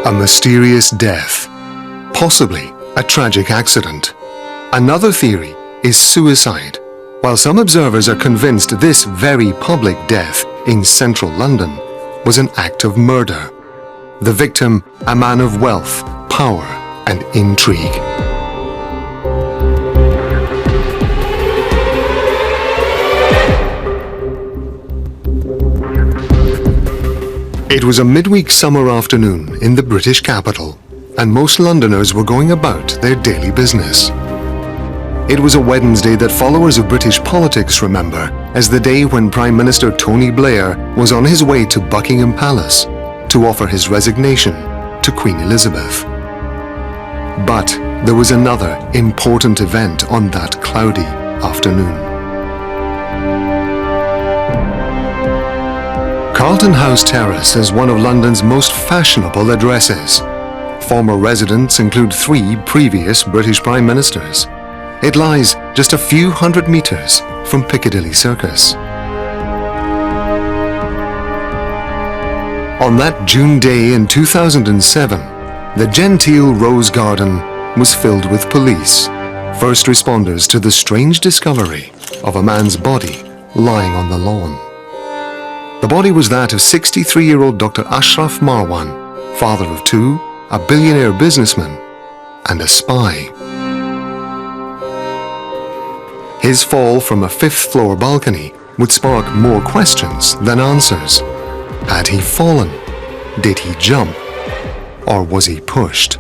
A mysterious death, possibly a tragic accident. Another theory is suicide, while some observers are convinced this very public death in central London was an act of murder. The victim, a man of wealth, power, and intrigue. It was a midweek summer afternoon in the British capital, and most Londoners were going about their daily business. It was a Wednesday that followers of British politics remember as the day when Prime Minister Tony Blair was on his way to Buckingham Palace to offer his resignation to Queen Elizabeth. But there was another important event on that cloudy afternoon. Carlton House Terrace is one of London's most fashionable addresses. Former residents include 3 previous British Prime Ministers. It lies just a few hundred meters from Piccadilly Circus. On that June day in 2007, the genteel Rose Garden was filled with police, first responders to the strange discovery of a man's body lying on the lawn. The body was that of 63-year-old Dr. Ashraf Marwan, father of 2, a billionaire businessman, and a spy. His fall from a 5th-floor balcony would spark more questions than answers. Had he fallen? Did he jump? Or was he pushed?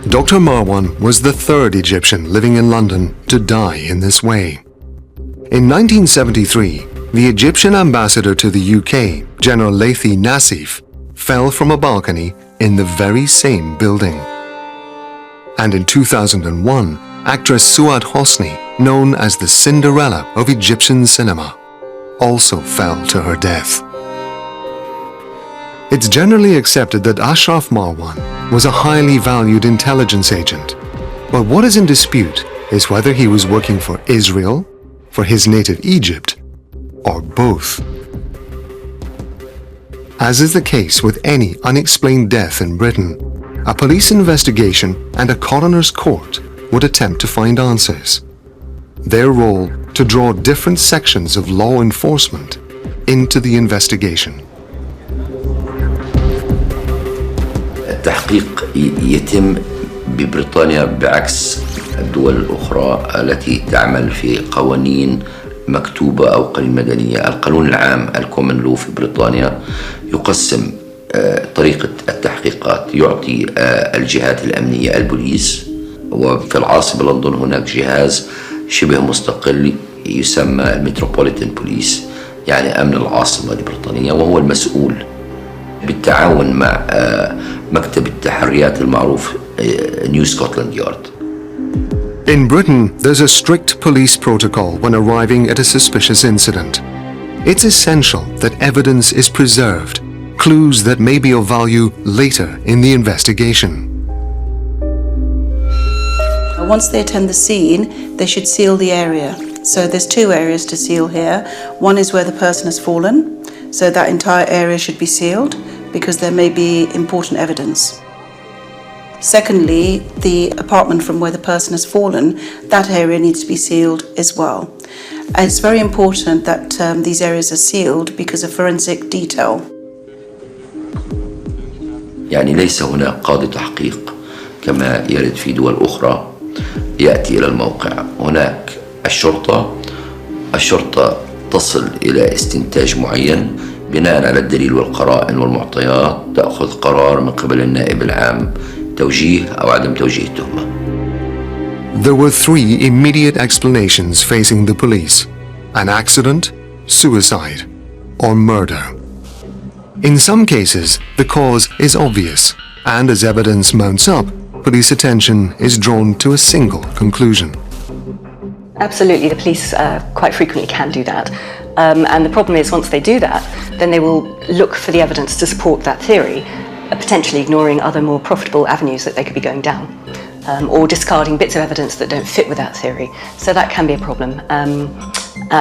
Dr. Marwan was the 3rd Egyptian living in London to die in this way. In 1973, the Egyptian ambassador to the UK, General Lathi Nassif, fell from a balcony in the very same building. And in 2001, actress Suad Hosni, known as the Cinderella of Egyptian cinema, also fell to her death. It's generally accepted that Ashraf Marwan was a highly valued intelligence agent. But what is in dispute is whether he was working for Israel, for his native Egypt, or both. As is the case with any unexplained death in Britain, a police investigation and a coroner's court would attempt to find answers. Their role to draw different sections of law enforcement into the investigation. التحقيق يتم ببريطانيا بعكس الدول الأخرى التي تعمل في قوانين مكتوبة أو قانون مدنية. القانون العام الكومن لو في بريطانيا يقسم طريقة التحقيقات، يعطي الجهات الأمنية البوليس، وفي العاصمة لندن هناك جهاز شبه مستقل يسمى المتروبوليتان بوليس، يعني أمن العاصمة البريطانية، وهو المسؤول بالتعاون مع مكتب التحريات المعروف نيو سكوتلاند يارد. In Britain, there's a strict police protocol when arriving at a suspicious incident. It's essential that evidence is preserved, clues that may be of value later in the investigation. Once they attend the scene, they should seal the area. So there's 2 areas to seal here. One is where the person has fallen, so that entire area should be sealed because there may be important evidence. Secondly, the apartment from where the person has fallen, that area needs to be sealed as well. And it's very important that these areas are sealed because of forensic detail. يعني ليس هناك قاضي تحقيق كما يرد في دول أخرى يأتي إلى الموقع. هناك الشرطة تصل إلى استنتاج معين بناء على الدليل والقرائن والمعطيات، تأخذ قرار من قبل النائب العام توجيه أو عدم توجيه التهمة. There were 3 immediate explanations facing the police: an accident, suicide, or murder. In some cases, the cause is obvious, and as evidence mounts up, police attention is drawn to a single conclusion. Absolutely, the police quite frequently can do that. And the problem is, once they do that, then they will look for the evidence to support that theory, potentially ignoring other more profitable avenues that they could be going down, or discarding bits of evidence that don't fit with that theory. So that can be a problem,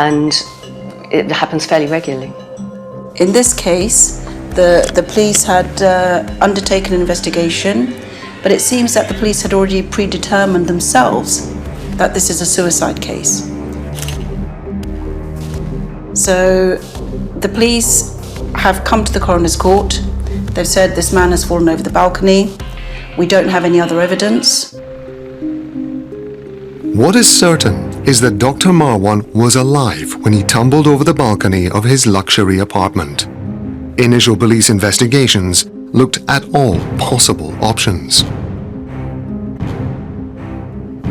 and it happens fairly regularly. In this case, the police had undertaken an investigation, but it seems that the police had already predetermined themselves that this is a suicide case. So the police have come to the coroner's court. They've said this man has fallen over the balcony. We don't have any other evidence. What is certain is that Dr. Marwan was alive when he tumbled over the balcony of his luxury apartment. Initial police investigations looked at all possible options.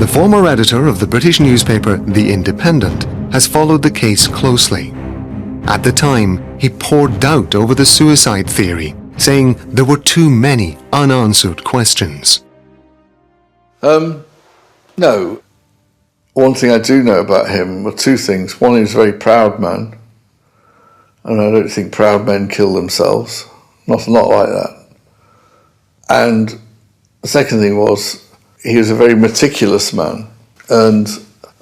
The former editor of the British newspaper The Independent has followed the case closely. At the time, he poured doubt over the suicide theory, saying there were too many unanswered questions. No. One thing I do know about him were two things. One, he was a very proud man, and I don't think proud men kill themselves. Not like that. And the second thing was, he was a very meticulous man, and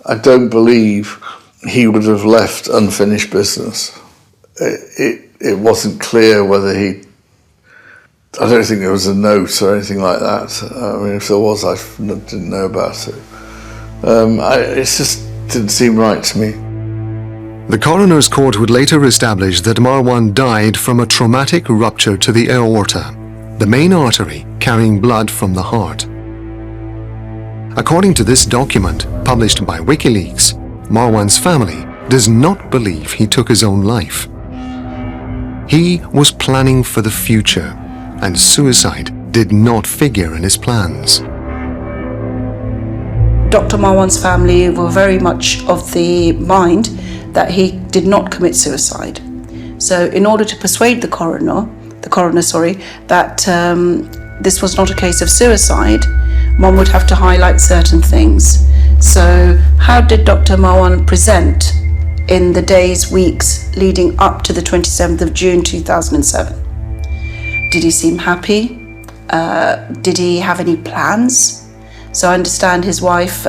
I don't believe he would have left unfinished business. It wasn't clear whether he... I don't think there was a note or anything like that. I mean, if there was, I didn't know about it. It just didn't seem right to me. The coroner's court would later establish that Marwan died from a traumatic rupture to the aorta, the main artery carrying blood from the heart. According to this document, published by WikiLeaks, Marwan's family does not believe he took his own life. He was planning for the future, and suicide did not figure in his plans. Dr. Marwan's family were very much of the mind that he did not commit suicide. So in order to persuade the coroner, that this was not a case of suicide, one would have to highlight certain things. So how did Dr. Marwan present in the days, weeks leading up to the 27th of June 2007? Did he seem happy? Did he have any plans? So I understand his wife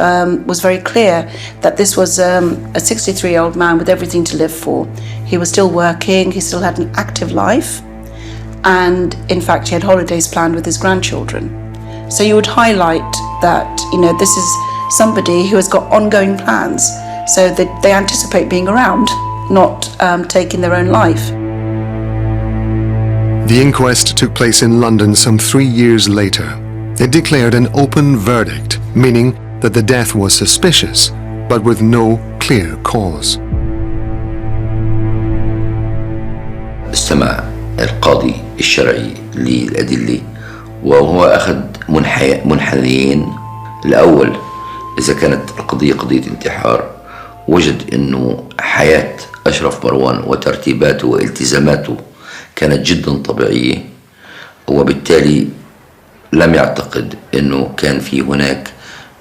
was very clear that this was a 63-year-old man with everything to live for. He was still working, he still had an active life, and in fact he had holidays planned with his grandchildren. So you would highlight that, this is somebody who has got ongoing plans, so that they anticipate being around, not taking their own life. The inquest took place in London some 3 years later. It declared an open verdict, meaning that the death was suspicious, but with no clear cause. استمع القاضي الشرعي للأدلة وهو أخذ منحنيين. الأول، إذا كانت القضية قضية انتحار، وجد أنه حياة أشرف مروان وترتيباته والتزاماته كانت جدا طبيعية، وبالتالي لم يعتقد أنه كان في هناك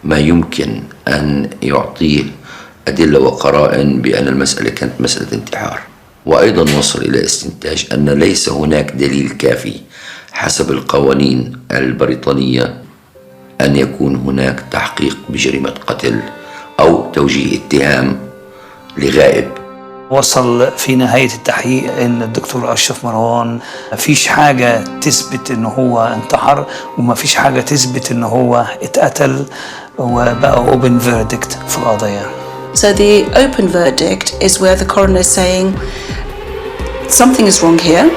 ما يمكن أن يعطيه أدلة وقرائن بأن المسألة كانت مسألة انتحار. وأيضا وصل إلى استنتاج أن ليس هناك دليل كافي حسب القوانين البريطانية أن يكون هناك تحقيق بجريمة قتل أو توجيه اتهام لغائب. وصل في نهاية التحقيق إن الدكتور أشرف مروان ما فيش حاجة تثبت إنه هو انتحر وما فيش حاجة تثبت إنه هو اتقتل، وبقى open verdict في القضية. So the open verdict is where the coroner is saying something is wrong here,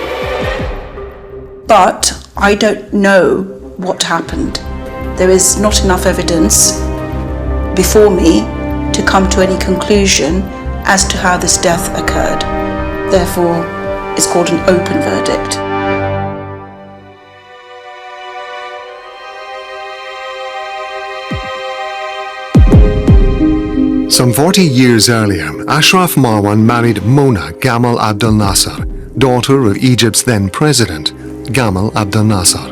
but I don't know what happened. There is not enough evidence before me to come to any conclusion as to how this death occurred. Therefore, it's called an open verdict. Some 40 years earlier, Ashraf Marwan married Mona Gamal Abdel Nasser, daughter of Egypt's then president, Gamal Abdel Nasser.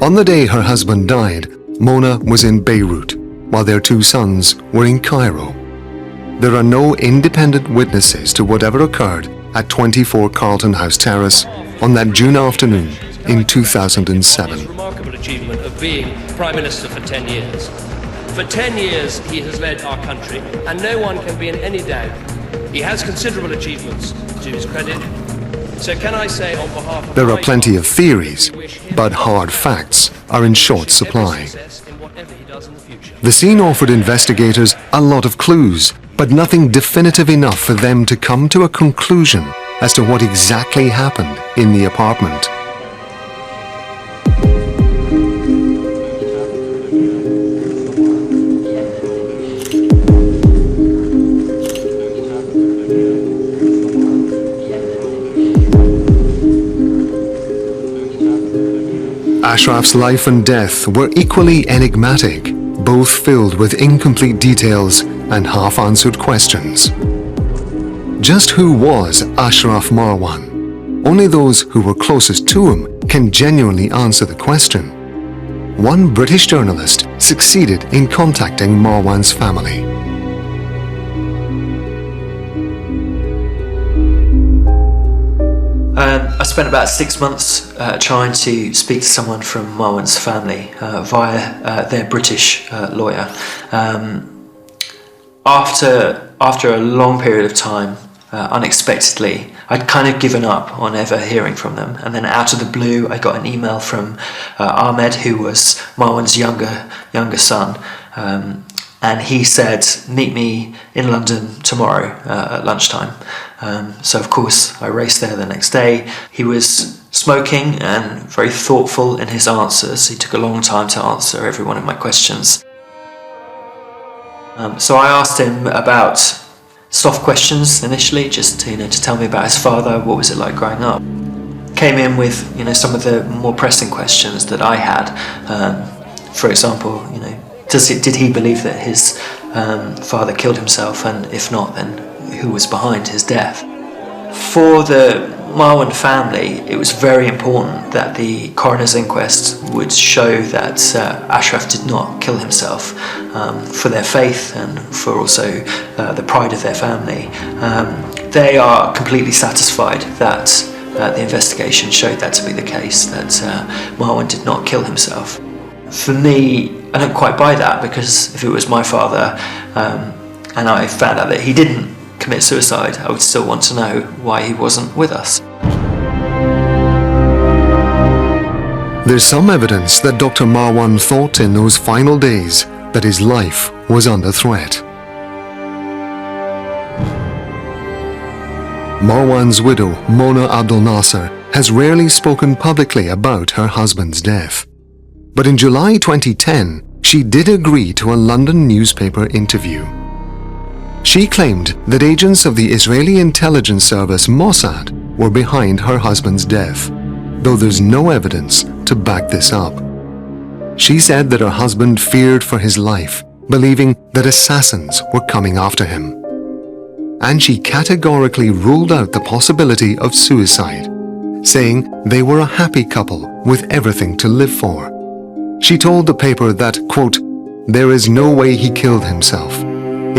On the day her husband died, Mona was in Beirut, while their two sons were in Cairo. There are no independent witnesses to whatever occurred at 24 Carlton House Terrace on that June afternoon in 2007. Remarkable achievement of being Prime Minister for 10 years. For 10 years he has led our country, and no one can be in any doubt He has considerable achievements to his credit. So can I say on behalf of There are plenty of theories, but hard facts are in short supply. The scene offered investigators a lot of clues, but nothing definitive enough for them to come to a conclusion as to what exactly happened in the apartment. Ashraf's life and death were equally enigmatic, both filled with incomplete details and half-answered questions. Just who was Ashraf Marwan? Only those who were closest to him can genuinely answer the question. One British journalist succeeded in contacting Marwan's family. I spent about 6 months trying to speak to someone from Marwan's family via their British lawyer. After a long period of time, unexpectedly, I'd kind of given up on ever hearing from them. And then out of the blue, I got an email from Ahmed, who was Marwan's younger son. And he said, meet me in London tomorrow at lunchtime. So of course I raced there the next day. He was smoking and very thoughtful in his answers. He took a long time to answer every one of my questions. So I asked him about soft questions initially, just to tell me about his father, what was it like growing up. Came in with some of the more pressing questions that I had. For example, did he believe that his father killed himself, and if not, then who was behind his death? For the Marwan family, it was very important that the coroner's inquest would show that Ashraf did not kill himself, for their faith and for also the pride of their family. They are completely satisfied that the investigation showed that to be the case, that Marwan did not kill himself. For me, I don't quite buy that, because if it was my father and I found out that he didn't commit suicide, I would still want to know why he wasn't with us. There's some evidence that Dr. Marwan thought in those final days that his life was under threat. Marwan's widow, Mona Abdel Nasser, has rarely spoken publicly about her husband's death. But in July 2010, she did agree to a London newspaper interview. She claimed that agents of the Israeli intelligence service Mossad were behind her husband's death, though there's no evidence to back this up. She said that her husband feared for his life, believing that assassins were coming after him. And she categorically ruled out the possibility of suicide, saying they were a happy couple with everything to live for. She told the paper that, quote, "There is no way he killed himself.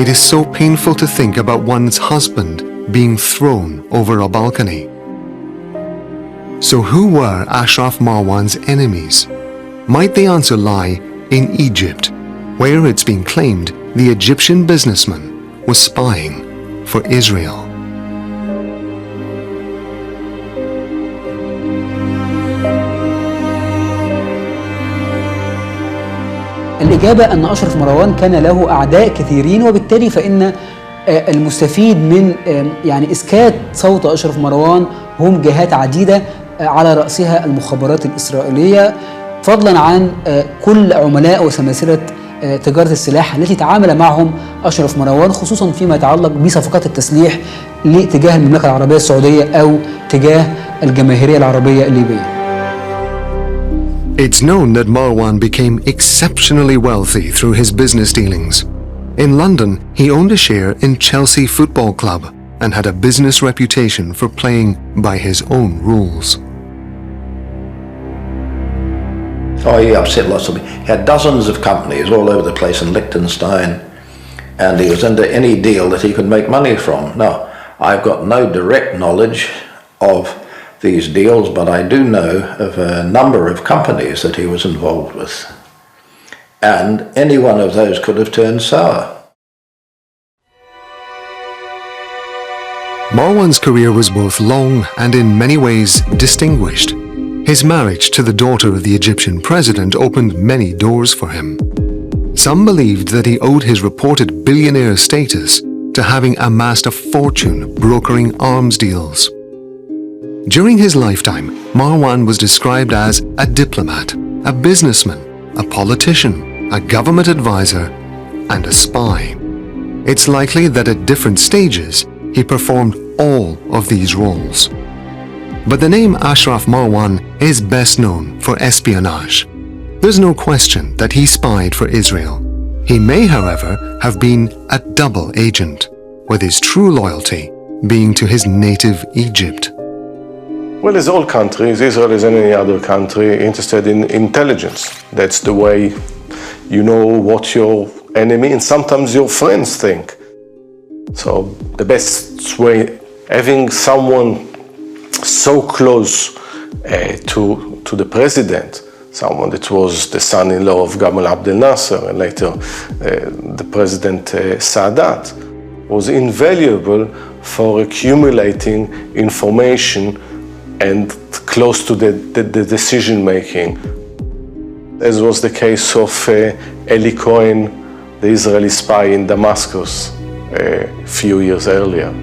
It is so painful to think about one's husband being thrown over a balcony." So who were Ashraf Marwan's enemies? Might the answer lie in Egypt, where it's been claimed the Egyptian businessman was spying for Israel? الإجابة أن أشرف مروان كان له أعداء كثيرين، وبالتالي فإن المستفيد من إسكات صوت أشرف مروان هم جهات عديدة، على رأسها المخابرات الإسرائيلية، فضلا عن كل عملاء وسلاسل تجارة السلاح التي تعامل معهم أشرف مروان، خصوصا فيما يتعلق بصفقات التسليح لاتجاه المملكة العربية السعودية أو تجاه الجماهيرية العربية الليبية. It's known that Marwan became exceptionally wealthy through his business dealings. In London, he owned a share in Chelsea Football Club and had a business reputation for playing by his own rules. Oh, he upset lots of people. He had dozens of companies all over the place in Liechtenstein, and he was into any deal that he could make money from. Now, I've got no direct knowledge of these deals, but I do know of a number of companies that he was involved with. And any one of those could have turned sour. Marwan's career was both long and in many ways distinguished. His marriage to the daughter of the Egyptian president opened many doors for him. Some believed that he owed his reported billionaire status to having amassed a fortune brokering arms deals. During his lifetime, Marwan was described as a diplomat, a businessman, a politician, a government advisor, and a spy. It's likely that at different stages, he performed all of these roles. But the name Ashraf Marwan is best known for espionage. There's no question that he spied for Israel. He may, however, have been a double agent, with his true loyalty being to his native Egypt. Well, as all countries, Israel is any other country interested in intelligence. That's the way you know what your enemy and sometimes your friends think. So the best way, having someone so close to the president, someone that was the son-in-law of Gamal Abdel Nasser and later the president Sadat, was invaluable for accumulating information and close to the decision-making, as was the case of Eli Cohen, the Israeli spy in Damascus a few years earlier.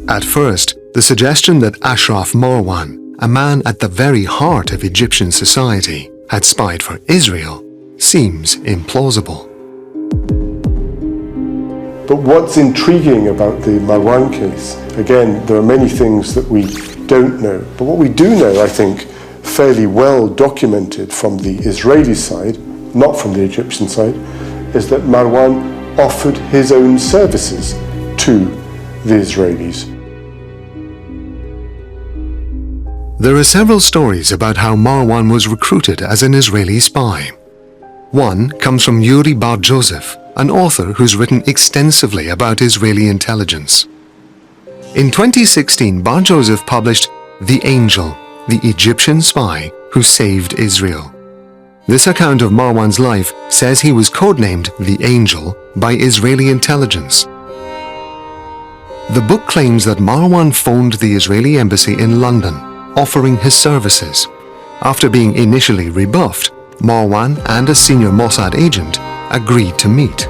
At first, the suggestion that Ashraf Marwan, a man at the very heart of Egyptian society, had spied for Israel seems implausible. But what's intriguing about the Marwan case, again, there are many things that we don't know, but what we do know, I think, fairly well documented from the Israeli side, not from the Egyptian side, is that Marwan offered his own services to the Israelis. There are several stories about how Marwan was recruited as an Israeli spy. One comes from Yuri Bar Joseph, an author who's written extensively about Israeli intelligence. In 2016, Bar Joseph published The Angel, the Egyptian spy who saved Israel. This account of Marwan's life says he was codenamed The Angel by Israeli intelligence. The book claims that Marwan phoned the Israeli embassy in London, offering his services. After being initially rebuffed, Marwan and a senior Mossad agent agreed to meet.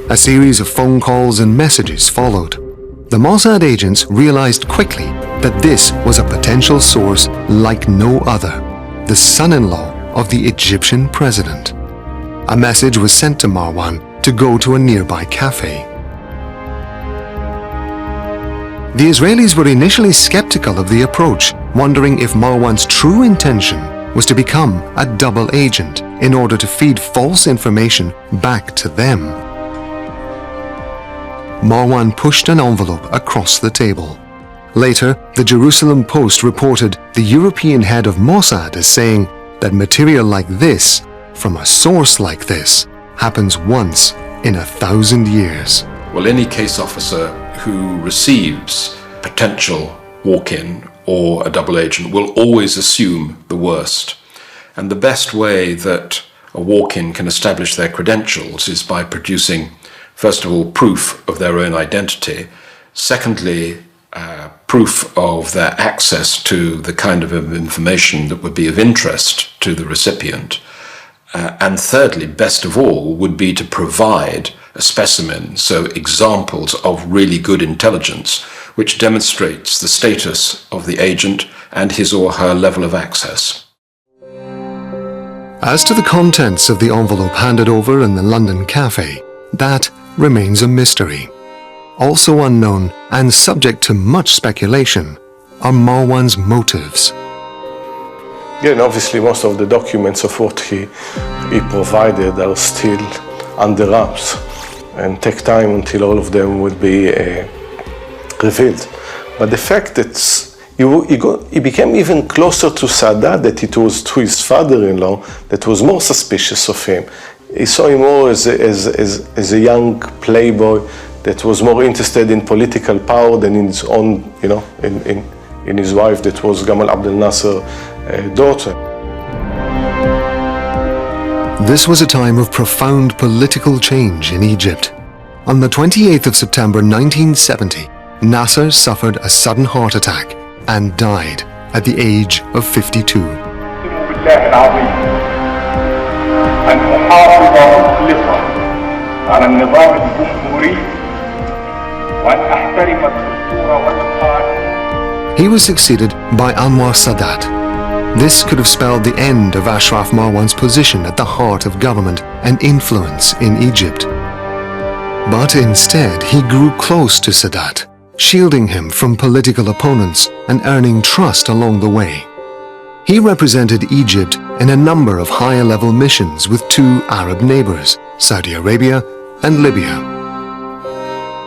A series of phone calls and messages followed. The Mossad agents realized quickly that this was a potential source like no other, the son-in-law of the Egyptian president. A message was sent to Marwan to go to a nearby cafe. The Israelis were initially skeptical of the approach, wondering if Marwan's true intention was to become a double agent in order to feed false information back to them. Marwan pushed an envelope across the table. Later, the Jerusalem Post reported the European head of Mossad as saying that material like this, from a source like this, happens once in 1,000 years. Well, any case officer who receives potential walk-in or a double agent will always assume the worst. And the best way that a walk-in can establish their credentials is by producing, first of all, proof of their own identity. Secondly, proof of their access to the kind of information that would be of interest to the recipient. And thirdly, best of all, would be to provide a specimen, so examples of really good intelligence, which demonstrates the status of the agent and his or her level of access. As to the contents of the envelope handed over in the London cafe, that remains a mystery. Also unknown and subject to much speculation are Marwan's motives. Yeah, and obviously most of the documents of what he provided are still under wraps and take time until all of them will be revealed. But the fact that he became even closer to Sadat than it was to his father-in-law that was more suspicious of him. He saw him more as a young playboy that was more interested in political power than in his own, in in his wife, that was Gamal Abdel Nasser's daughter. This was a time of profound political change in Egypt. On the 28th of September 1970, Nasser suffered a sudden heart attack and died at the age of 52. He was succeeded by Anwar Sadat. This could have spelled the end of Ashraf Marwan's position at the heart of government and influence in Egypt. But instead, he grew close to Sadat, shielding him from political opponents and earning trust along the way. He represented Egypt in a number of high-level missions with two Arab neighbors, Saudi Arabia and Libya.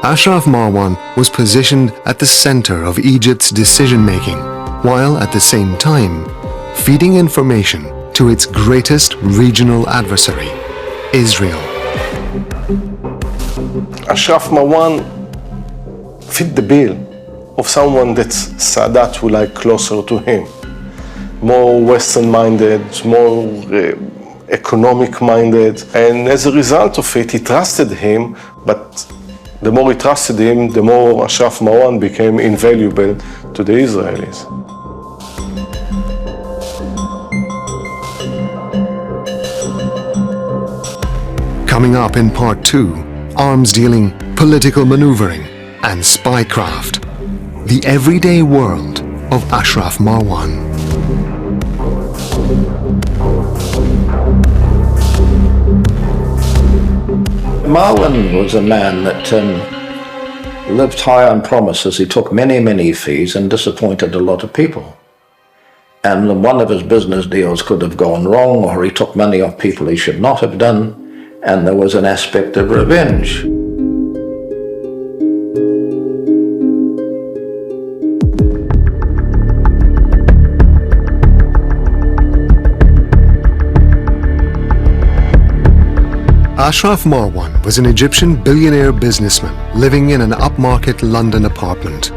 Ashraf Marwan was positioned at the center of Egypt's decision-making, while at the same time feeding information to its greatest regional adversary, Israel. Ashraf Marwan fit the bill of someone that Sadat would like closer to him. More Western-minded, more economic-minded, and as a result of it, he trusted him, but the more he trusted him, the more Ashraf Marwan became invaluable to the Israelis. Coming up in part 2, arms dealing, political maneuvering, and spycraft. The everyday world of Ashraf Marwan. Marwan was a man that lived high on promises. He took many, many fees and disappointed a lot of people. And one of his business deals could have gone wrong, or he took money off people he should not have done, and there was an aspect of revenge. Ashraf Marwan was an Egyptian billionaire businessman living in an upmarket London apartment.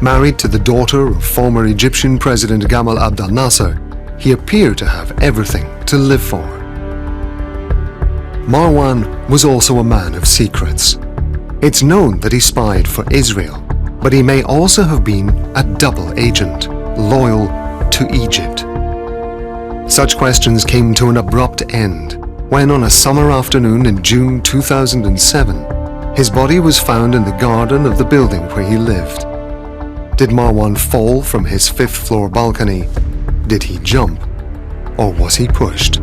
Married to the daughter of former Egyptian President Gamal Abdel Nasser, he appeared to have everything to live for. Marwan was also a man of secrets. It's known that he spied for Israel, but he may also have been a double agent, loyal to Egypt. Such questions came to an abrupt end when on a summer afternoon in June 2007, his body was found in the garden of the building where he lived. Did Marwan fall from his 5th floor balcony? Did he jump? Or was he pushed?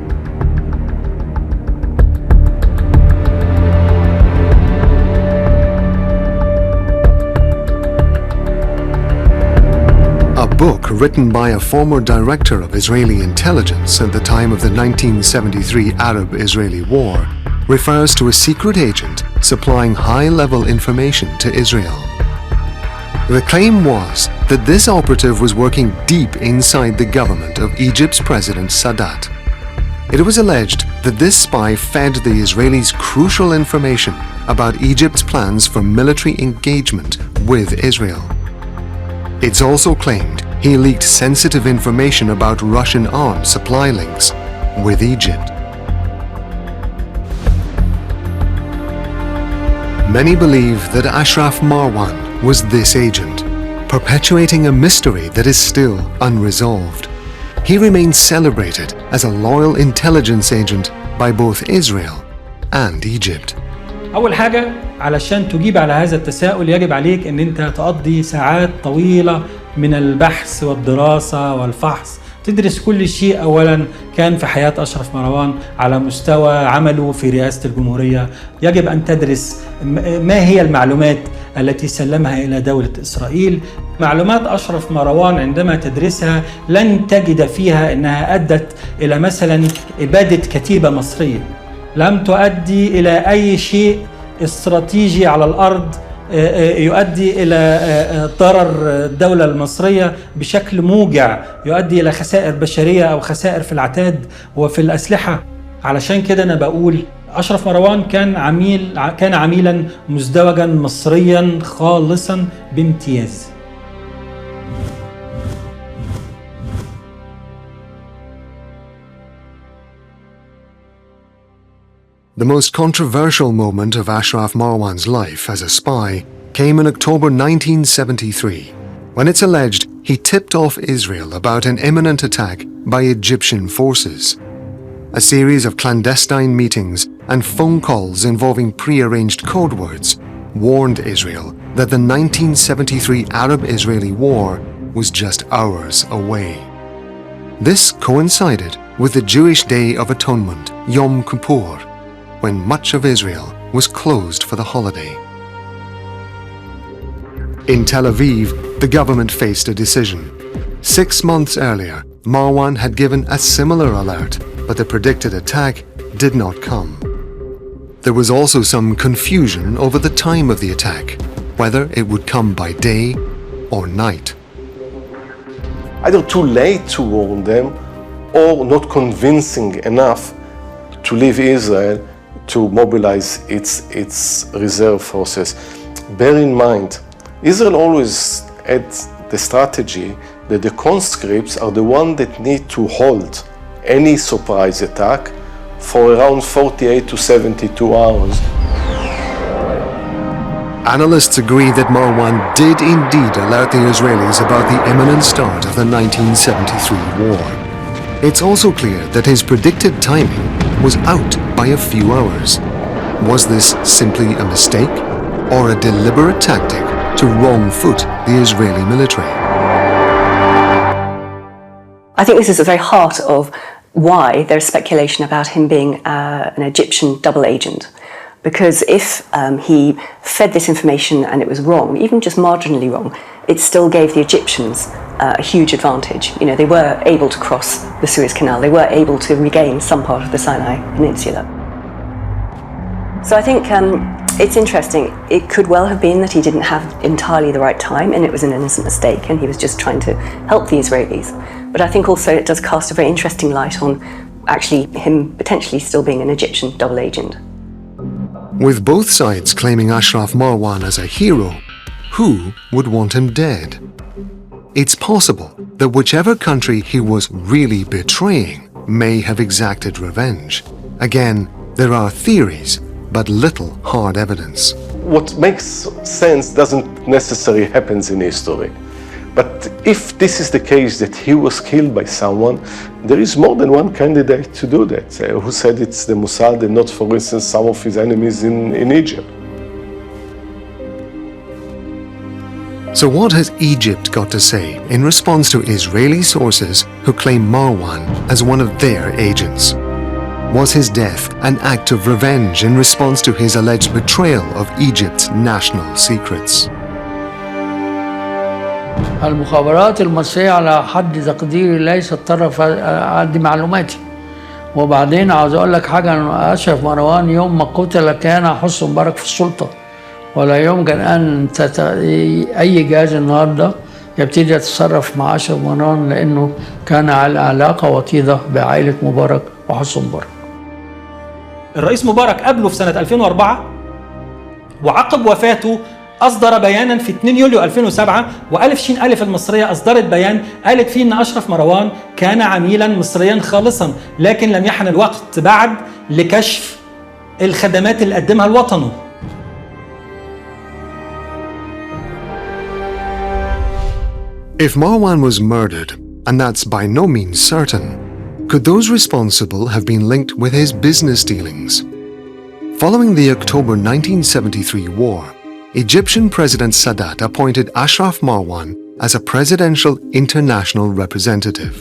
A book written by a former director of Israeli intelligence at the time of the 1973 Arab-Israeli War refers to a secret agent supplying high-level information to Israel. The claim was that this operative was working deep inside the government of Egypt's President Sadat. It was alleged that this spy fed the Israelis crucial information about Egypt's plans for military engagement with Israel. It's also claimed he leaked sensitive information about Russian arms supply links with Egypt. Many believe that Ashraf Marwan was this agent, perpetuating a mystery that is still unresolved. He remains celebrated as a loyal intelligence agent by both Israel and Egypt. أول حاجة علشان تجيب على هذا التساؤل يجب عليك أن أنت تقضي ساعات طويلة من البحث والدراسة والفحص، تدرس كل شيء أولا كان في حياة أشرف مروان على مستوى عمله في رئاسة الجمهورية. يجب أن تدرس ما هي المعلومات التي سلمها إلى دولة إسرائيل. معلومات أشرف مروان عندما تدرسها لن تجد فيها أنها أدت إلى مثلا إبادة كتيبة مصرية، لم تؤدي إلى أي شيء استراتيجي على الأرض يؤدي إلى ضرر الدولة المصرية بشكل موجع، يؤدي إلى خسائر بشرية أو خسائر في العتاد وفي الأسلحة. علشان كده أنا بقول أشرف مروان كان عميلا مزدوجا مصريا خالصا بامتياز. The most controversial moment of Ashraf Marwan's life as a spy came in October 1973, when it's alleged he tipped off Israel about an imminent attack by Egyptian forces. A series of clandestine meetings and phone calls involving pre-arranged code words warned Israel that the 1973 Arab-Israeli War was just hours away. This coincided with the Jewish Day of Atonement, Yom Kippur, when much of Israel was closed for the holiday. In Tel Aviv, the government faced a decision. 6 months earlier, Marwan had given a similar alert, but the predicted attack did not come. There was also some confusion over the time of the attack, whether it would come by day or night. Either too late to warn them, or not convincing enough to leave Israel to mobilize its reserve forces. Bear in mind, Israel always had the strategy that the conscripts are the ones that need to hold any surprise attack for around 48 to 72 hours. Analysts agree that Marwan did indeed alert the Israelis about the imminent start of the 1973 war. It's also clear that his predicted timing was out by a few hours. Was this simply a mistake or a deliberate tactic to wrong-foot the Israeli military? I think this is the very heart of why there's speculation about him being an Egyptian double agent. Because if he fed this information and it was wrong, even just marginally wrong, it still gave the Egyptians a huge advantage. You know, they were able to cross the Suez Canal, they were able to regain some part of the Sinai Peninsula. So I think it's interesting. It could well have been that he didn't have entirely the right time and it was an innocent mistake and he was just trying to help the Israelis. But I think also it does cast a very interesting light on actually him potentially still being an Egyptian double agent. With both sides claiming Ashraf Marwan as a hero, who would want him dead? It's possible that whichever country he was really betraying may have exacted revenge. Again, there are theories, but little hard evidence. What makes sense doesn't necessarily happen in history. But if this is the case that he was killed by someone, there is more than one candidate to do that. Who said it's the Mossad and not, for instance, some of his enemies in Egypt? So what has Egypt got to say in response to Israeli sources who claim Marwan as one of their agents? Was his death an act of revenge in response to his alleged betrayal of Egypt's national secrets? المخابرات المصرية على حد تقديري ليست طرف عندي معلوماتي. وبعدين عاوز اقول لك حاجة، ان أشرف مروان يوم ما قتل كان حسني مبارك في السلطة، ولا يمكن ان اي جهاز النهارده يبتدي يتصرف مع أشرف مروان لانه كان على علاقة وطيدة بعائلة مبارك وحسني مبارك. الرئيس مبارك قابله في سنة 2004 وعقب وفاته أصدر بيانا في 2 يوليو 2007 وألف شين ألف المصرية أصدرت بيان قالت فيه أن أشرف مروان كان عميلا مصريا خالصا، لكن لم يحن الوقت بعد لكشف الخدمات اللي قدمها لوطنه. If Marwan was murdered, and that's by no means certain, could those responsible have been linked with his business dealings? Following the October 1973 war, Egyptian President Sadat appointed Ashraf Marwan as a presidential international representative.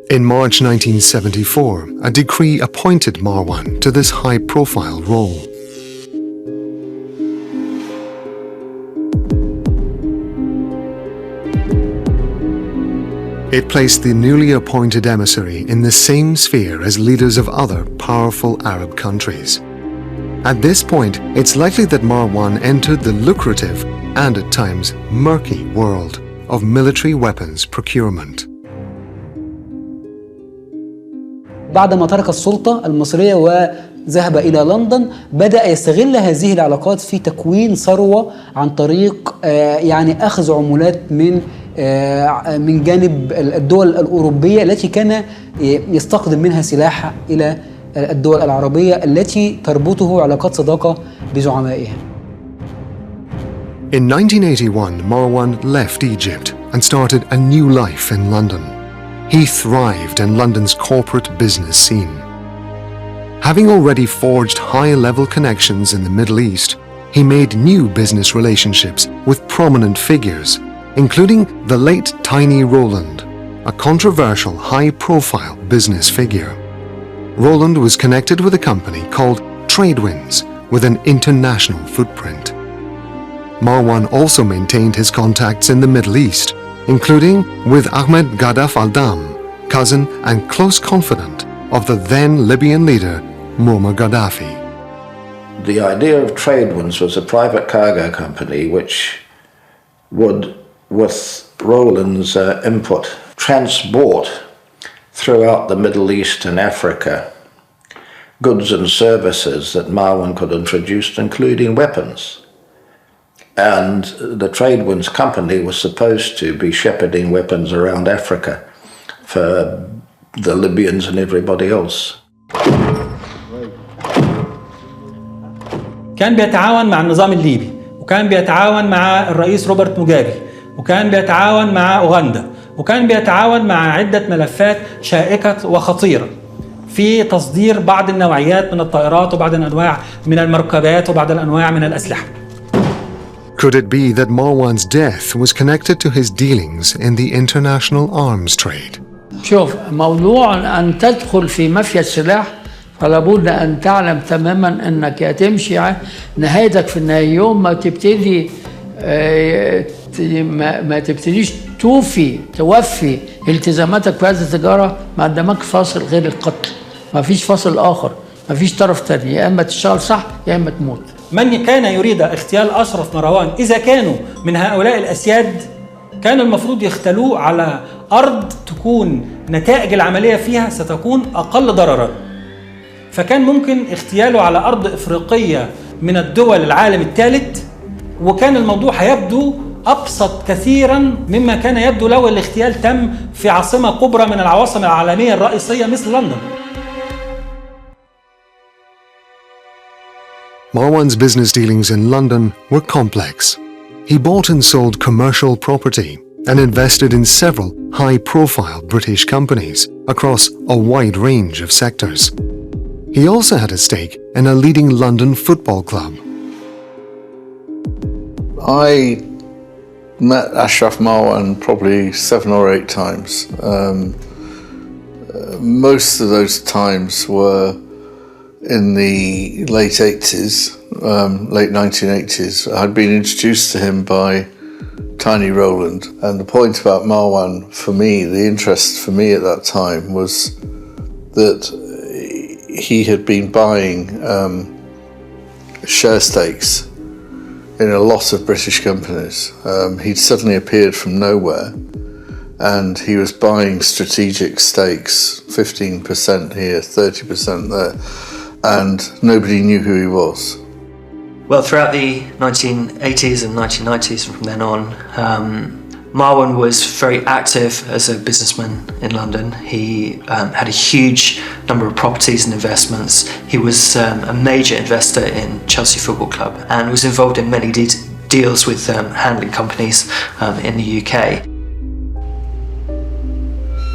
In March 1974, a decree appointed Marwan to this high-profile role. It placed the newly appointed emissary in the same sphere as leaders of other powerful Arab countries. At this point, it's likely that Marwan entered the lucrative and at times murky world of military weapons procurement. بعد ما ترك السلطة المصرية وذهب إلى لندن، بدأ يستغل هذه العلاقات في تكوين ثروة عن طريق يعني أخذ عمولات من جانب الدول الأوروبية التي كان يستخدم منها سلاح إلى الدول العربية التي تربطه علاقات صداقة بزعمائها. In 1981, Marwan left Egypt and started a new life in London. He thrived in London's corporate business scene. Having already forged high-level connections in the Middle East, he made new business relationships with prominent figures, including the late Tiny Rowland, a controversial high-profile business figure. Rowland was connected with a company called Tradewinds with an international footprint. Marwan also maintained his contacts in the Middle East, including with Ahmed Gaddaf al-Dam, cousin and close confidant of the then Libyan leader Muammar Gaddafi. The idea of Tradewinds was a private cargo company which would, with Rowland's input, transport throughout the Middle East and Africa goods and services that Marwan could introduce, including weapons. And the Tradewinds company was supposed to be shepherding weapons around Africa for the Libyans and everybody else. كان بيتعاون مع النظام الليبي، وكان بيتعاون مع الرئيس روبرت موجابي، وكان بيتعاون مع أوغندا، وكان بيتعاون مع عدة ملفات شائكة وخطيرة في تصدير بعض النوعيات من الطائرات وبعض الأنواع من المركبات وبعض الأنواع من الأسلحة. Could it be that Marwan's death was connected to his dealings in the international arms trade? شوف، موضوع أن تدخل في مافيا السلاح فلا بد أن تعلم تماما أنك يا تمشي نهايتك في النهاية يوم ما تبتدي ما تبتديش توفي التزاماتك في هذه التجارة، ما قدامك فاصل غير القتل، ما فيش فاصل آخر، ما فيش طرف تاني، يا إما تشتغل صح يا إما تموت. من كان يريد اغتيال أشرف مروان إذا كانوا من هؤلاء الأسياد كان المفروض يختلوه على أرض تكون نتائج العملية فيها ستكون أقل ضررا، فكان ممكن اغتياله على أرض إفريقية من الدول العالم الثالث، وكان الموضوع هيبدو أبسط كثيرا مما كان يبدو لو الاغتيال تم في عاصمة كبرى من العواصم العالمية الرئيسية مثل لندن. Marwan's business dealings in London were complex. He bought and sold commercial property and invested in several high-profile British companies across a wide range of sectors. He also had a stake in a leading London football club. I met Ashraf Marwan probably 7 or 8 times. Most of those times were in the late 80s, late 1980s. I'd been introduced to him by Tiny Rowland, and the point about Marwan for me, the interest for me at that time was that he had been buying share stakes in a lot of British companies. He'd suddenly appeared from nowhere and he was buying strategic stakes, 15% here, 30% there, and nobody knew who he was. Well, throughout the 1980s and 1990s and from then on, Marwan was very active as a businessman in London. He had a huge number of properties and investments. He was a major investor in Chelsea Football Club and was involved in many deals with handling companies in the UK.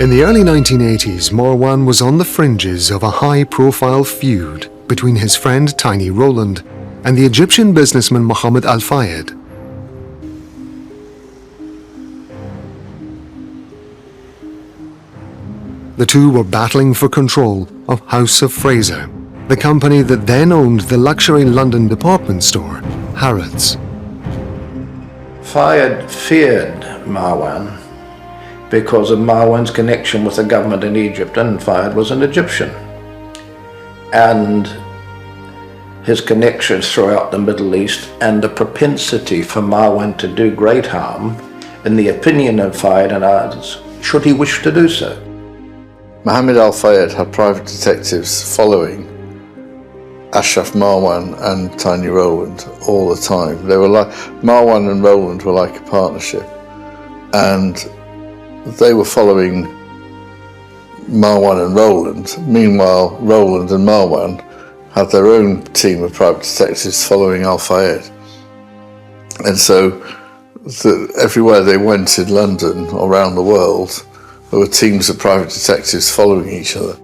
In the early 1980s, Marwan was on the fringes of a high-profile feud between his friend Tiny Rowland and the Egyptian businessman Mohammed Al-Fayed. The two were battling for control of House of Fraser, the company that then owned the luxury London department store, Harrods. Fayed feared Marwan because of Marwan's connection with the government in Egypt, and Fayed was an Egyptian. And his connections throughout the Middle East and the propensity for Marwan to do great harm, in the opinion of Fayed and others, should he wish to do so. Mohammed Al-Fayed had private detectives following Ashraf Marwan and Tiny Rowland all the time. They were like, Marwan and Rowland were like a partnership, and they were following Marwan and Roland. Meanwhile, Roland and Marwan had their own team of private detectives following Al-Fayed. And so everywhere they went in London, around the world, there were teams of private detectives following each other.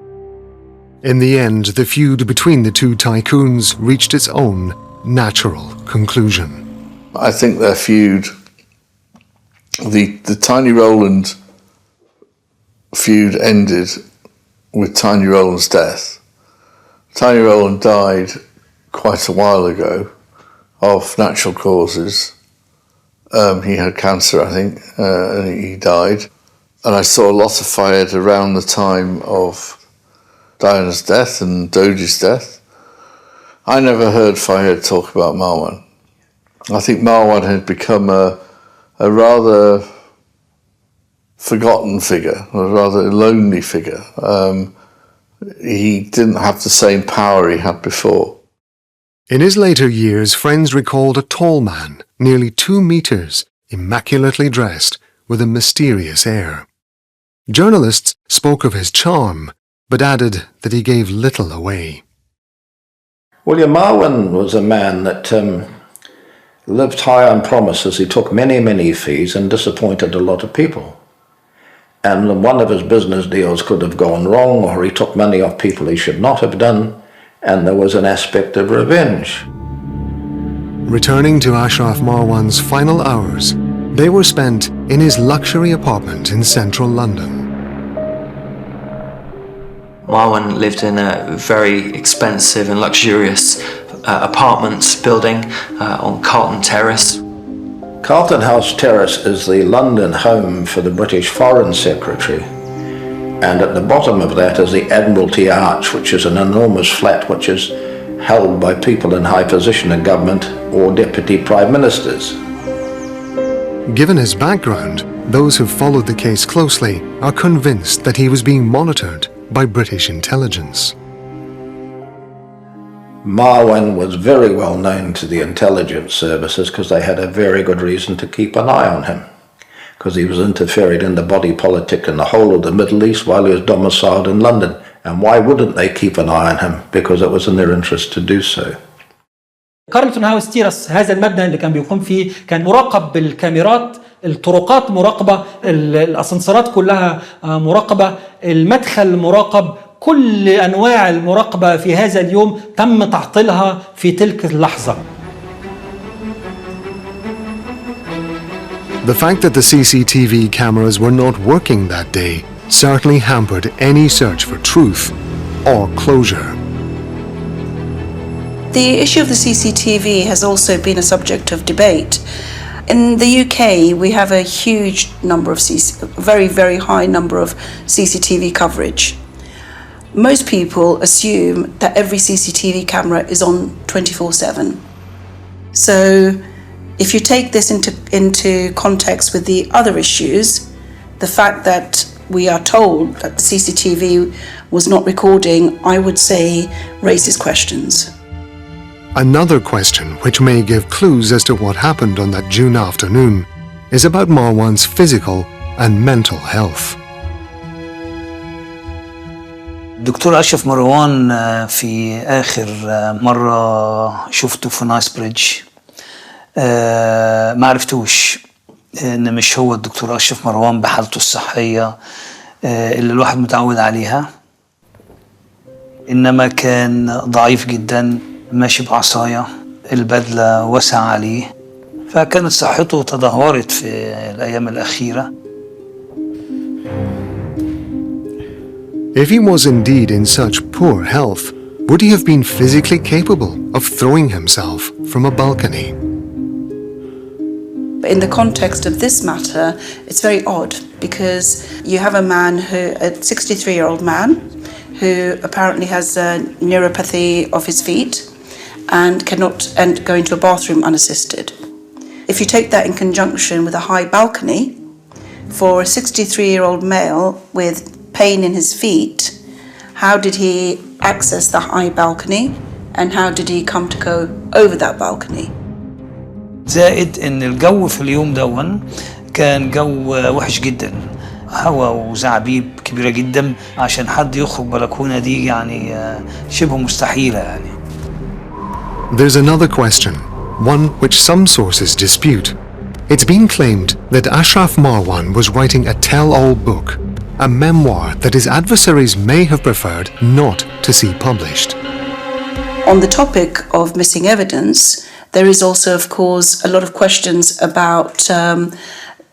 In the end, the feud between the two tycoons reached its own natural conclusion. I think their feud, the Tiny Roland feud ended with Tiny Roland's death. Tiny Roland died quite a while ago of natural causes. He had cancer, I think, and he died. And I saw a lot of Fayed around the time of Diana's death and Dodi's death. I never heard Fayed talk about Marwan. I think Marwan had become a rather forgotten figure, a rather lonely figure. He didn't have the same power he had before. In his later years, friends recalled a tall man, nearly 2 meters, immaculately dressed, with a mysterious air. Journalists spoke of his charm, but added that he gave little away. William Marwan was a man that lived high on promises. He took many, many fees and disappointed a lot of people. And one of his business deals could have gone wrong, or he took money off people he should not have done, and there was an aspect of revenge. Returning to Ashraf Marwan's final hours, they were spent in his luxury apartment in central London. Marwan lived in a very expensive and luxurious apartment building on Carlton Terrace. Carlton House Terrace is the London home for the British Foreign Secretary, and at the bottom of that is the Admiralty Arch, which is an enormous flat which is held by people in high position in government or deputy prime ministers. Given his background, those who followed the case closely are convinced that he was being monitored by British intelligence. Marwan was very well known to the intelligence services because they had a very good reason to keep an eye on him, because he was interfering in the body politic in the whole of the Middle East while he was domiciled in London. And why wouldn't they keep an eye on him? Because it was in their interest to do so. كارلتون هاوس تيرس، هذا المبنى اللي كان بيقوم فيه كان مراقب بالكاميرات، الطرقات مراقبة، الأسانسيرات كلها مراقبة، المدخل مراقب، كل أنواع المراقبة في هذا اليوم تم تعطيلها في تلك اللحظة. The fact that the CCTV cameras were not working that day certainly hampered any search for truth or closure. The issue of the CCTV has also been a subject of debate. In the UK, we have a huge number of very, very high number of CCTV coverage. Most people assume that every CCTV camera is on 24/7. So if you take this into context with the other issues, the fact that we are told that the CCTV was not recording, I would say, raises questions. Another question, which may give clues as to what happened on that June afternoon, is about Marwan's physical and mental health. دكتور أشرف مروان في آخر مرة شفته في نايس بريدج ما عرفتوش إن مش هو الدكتور أشرف مروان بحالته الصحية اللي الواحد متعود عليها، إنما كان ضعيف جدا، ماشي بعصاية، البدلة وسع عليه، فكانت صحته تدهورت في الأيام الأخيرة. If he was indeed in such poor health, would he have been physically capable of throwing himself from a balcony? In the context of this matter, it's very odd because you have a man a 63-year-old man who apparently has a neuropathy of his feet and cannot go into a bathroom unassisted. If you take that in conjunction with a high balcony, for a 63-year-old male with pain in his feet, how did he access the high balcony and how did he come to go over that balcony? زائد ان الجو في اليوم دون كان جو وحش جدا، هوا وزعبيب كبيرة جدا عشان حد يخرج بلكونة دي يعني شبه مستحيلة يعني. There's another question, one which some sources dispute. It's been claimed that Ashraf Marwan was writing a tell-all book, a memoir that his adversaries may have preferred not to see published. On the topic of missing evidence, there is also, of course, a lot of questions about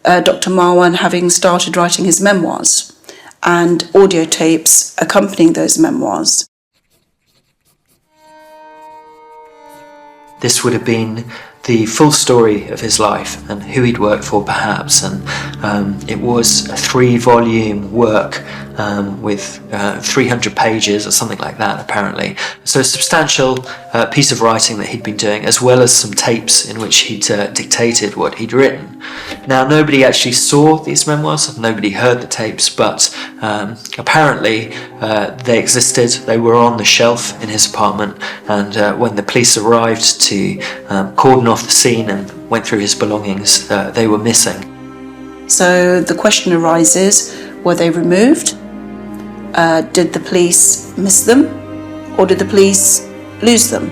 Dr. Marwan having started writing his memoirs and audio tapes accompanying those memoirs. This would have been the full story of his life and who he'd worked for, perhaps, and it was a 3-volume work with 300 pages or something like that, apparently. So a substantial piece of writing that he'd been doing, as well as some tapes in which he'd dictated what he'd written. Now, nobody actually saw these memoirs, nobody heard the tapes, but apparently they existed. They were on the shelf in his apartment, and when the police arrived to cordon off the scene and went through his belongings, they were missing. So the question arises, were they removed? Did the police miss them? Or did the police lose them?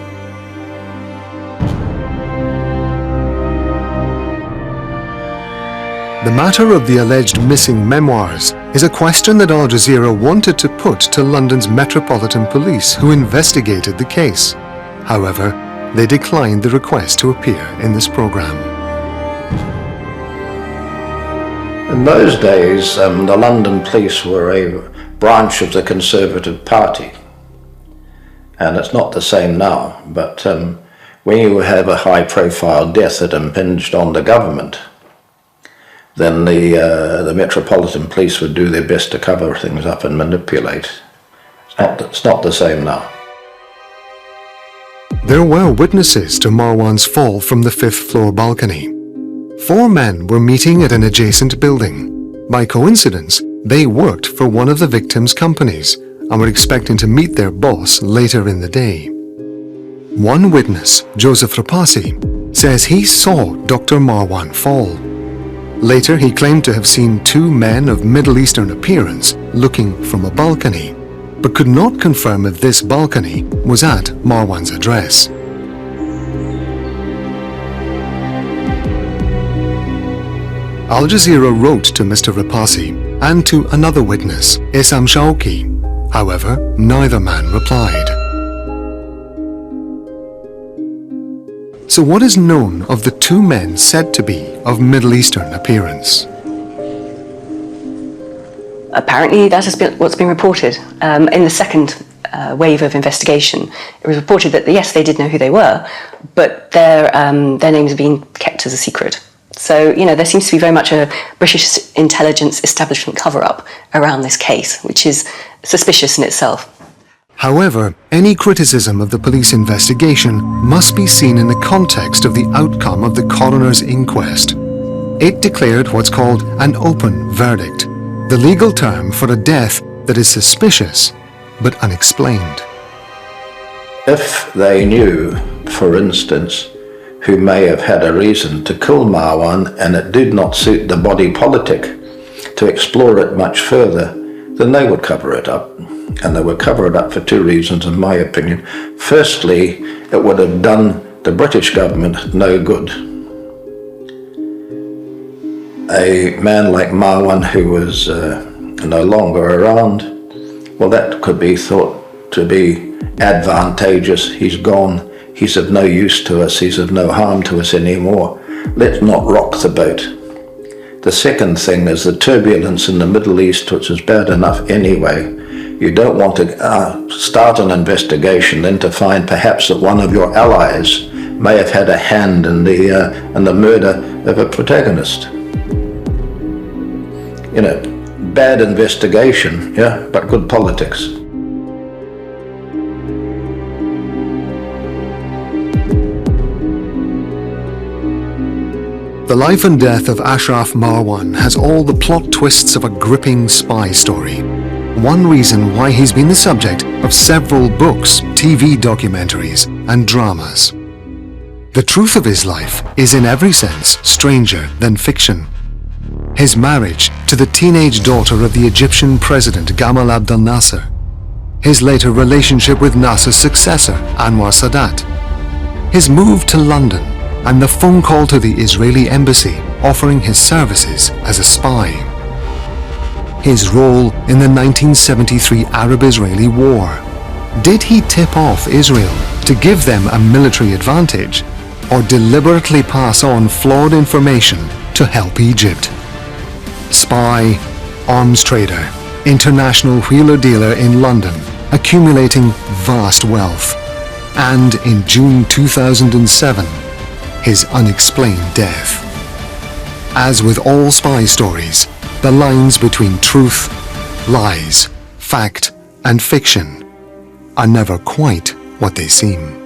The matter of the alleged missing memoirs is a question that Al Jazeera wanted to put to London's Metropolitan Police, who investigated the case. However, they declined the request to appear in this programme. In those days, the London police were a branch of the Conservative Party. And it's not the same now, but when you have a high-profile death that impinged on the government, then the Metropolitan Police would do their best to cover things up and manipulate. It's not the same now. There were witnesses to Marwan's fall from the 5th floor balcony. 4 men were meeting at an adjacent building. By coincidence, they worked for one of the victims' companies and were expecting to meet their boss later in the day. One witness, Joseph Rapasi, says he saw Dr. Marwan fall. Later, he claimed to have seen 2 men of Middle Eastern appearance looking from a balcony, but could not confirm if this balcony was at Marwan's address. Al Jazeera wrote to Mr. Rapasi and to another witness, Isam Shauki. However, neither man replied. So what is known of the 2 men said to be of Middle Eastern appearance? Apparently that has been what's been reported. In the second wave of investigation, it was reported that yes, they did know who they were, but their names have been kept as a secret. So, you know, there seems to be very much a British intelligence establishment cover-up around this case, which is suspicious in itself. However, any criticism of the police investigation must be seen in the context of the outcome of the coroner's inquest. It declared what's called an open verdict, the legal term for a death that is suspicious but unexplained. If they knew, for instance, who may have had a reason to kill Marwan and it did not suit the body politic to explore it much further, then they would cover it up. And they would cover it up for 2 reasons, in my opinion. Firstly, it would have done the British government no good. A man like Marwan, who was no longer around, well, that could be thought to be advantageous. He's gone. He's of no use to us. He's of no harm to us anymore. Let's not rock the boat. The second thing is the turbulence in the Middle East, which is bad enough anyway. You don't want to start an investigation then to find perhaps that one of your allies may have had a hand in the murder of a protagonist. You know, bad investigation, yeah, but good politics. The life and death of Ashraf Marwan has all the plot twists of a gripping spy story. One reason why he's been the subject of several books, TV documentaries, and dramas. The truth of his life is in every sense stranger than fiction. his marriage to the teenage daughter of the Egyptian president Gamal Abdel Nasser, his later relationship with Nasser's successor Anwar Sadat, his move to London, and the phone call to the Israeli embassy offering his services as a spy. His role in the 1973 Arab-Israeli War. Did he tip off Israel to give them a military advantage, or deliberately pass on flawed information to help Egypt? Spy, arms trader, international wheeler-dealer in London, accumulating vast wealth, and in June 2007, his unexplained death. As with all spy stories, the lines between truth, lies, fact, and fiction are never quite what they seem.